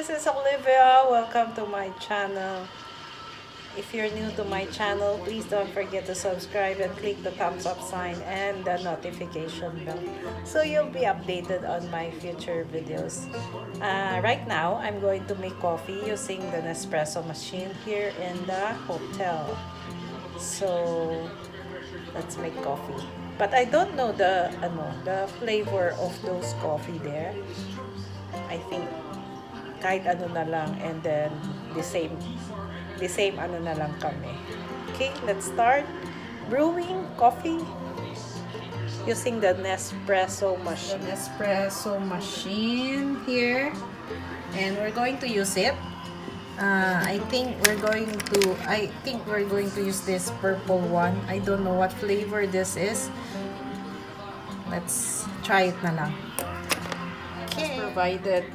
this is Olivia. Welcome to my channel. If you're new to my channel, please don't forget to subscribe and click the thumbs up sign and the notification bell so you'll be updated on my future videos. Right now, I'm going to make coffee using the Nespresso machine here in the hotel. So, let's make coffee. But I don't know the flavor of those coffee there. I think kahit ano na lang, and then the same ano na lang kami. Okay, let's start brewing coffee using the Nespresso machine. The Nespresso machine here, and we're going to use it. I think we're going to use this purple one. I don't know what flavor this is. Let's try it na lang. Okay. Provided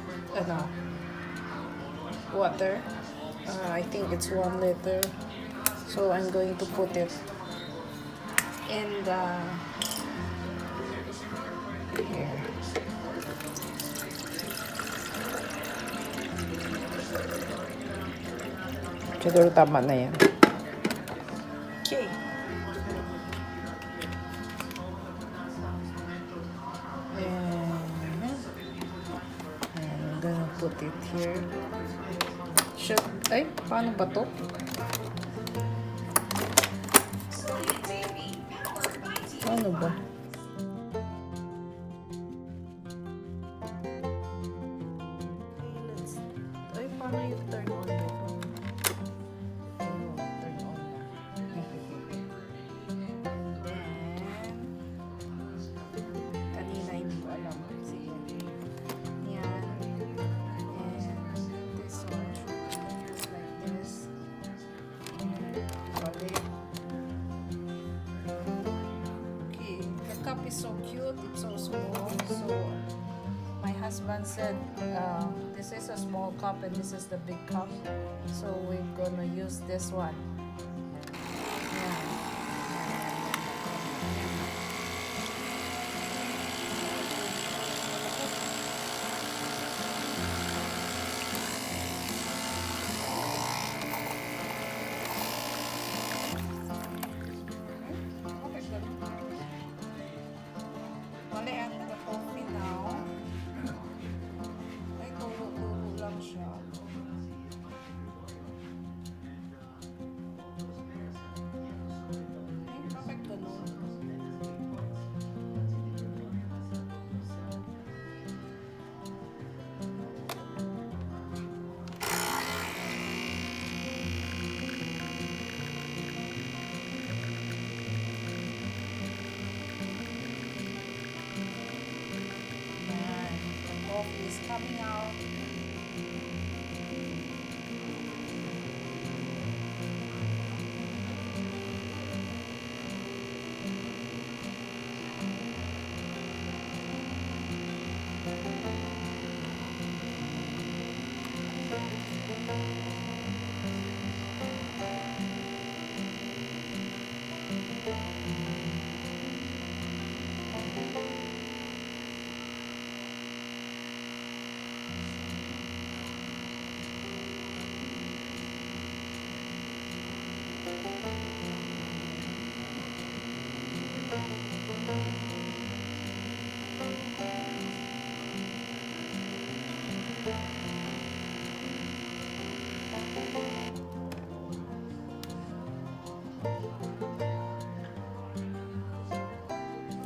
water. I think it's 1 liter. So I'm going to put it in the here. Siguro tama na yan. Okay. And I'm gonna put it here. Ay, paano ba to? Paano ba? Ay, paano yung turn on nito? Turn on na. Kanina hindi ko alam. Sige. Yan. Is so cute, it's so small. So my husband said this is a small cup and this is the big cup, so we're gonna use this one. Mali ata the coffee now. Ay, tulo-tulo lang siya. Ay, bakit ganun? Coffee is coming out.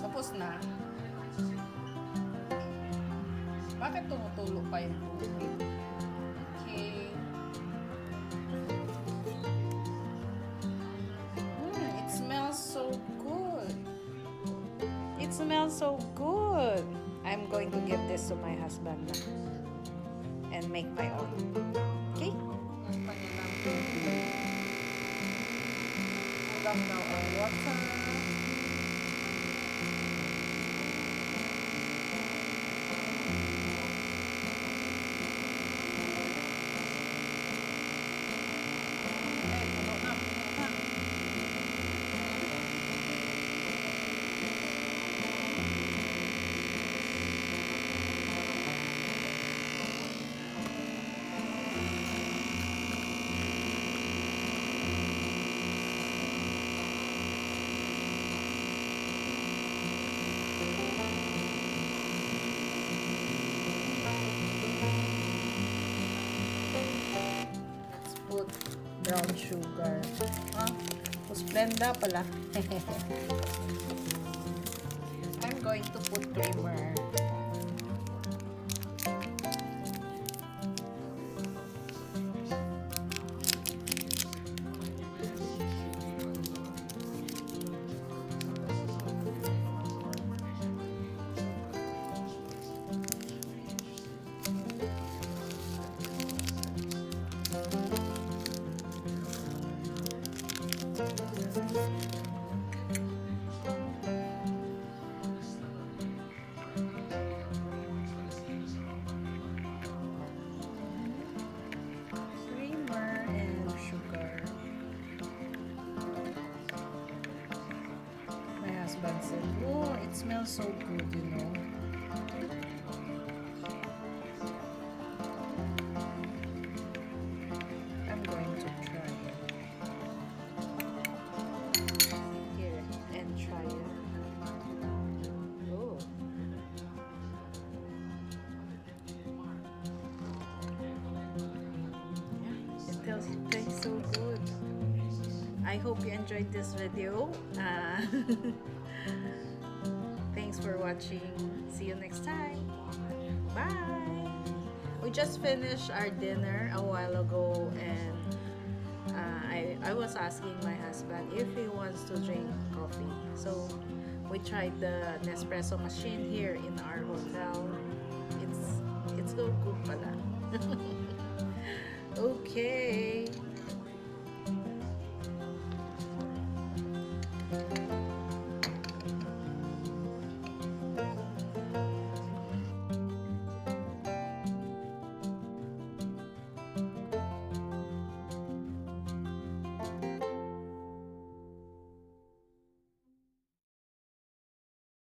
Tapos na. Bakit tumutulo pa yung tubig? Okay. It smells so good. It smells so good. I'm going to give this to my husband and make my own. Okay? Kulang daw ang water. brown sugar. Ah, Splenda pala. I'm going to put creamer. Creamer and sugar. My husband said, "Oh, it smells so good, you know." I'm going to try it. Here, and try it. Oh. Yeah, it tastes so good. I hope you enjoyed this video. Thanks for watching. See you next time. Bye. We just finished our dinner a while ago, and I was asking my husband if he wants to drink coffee. So we tried the Nespresso machine here in our hotel. It's so good pala. Okay.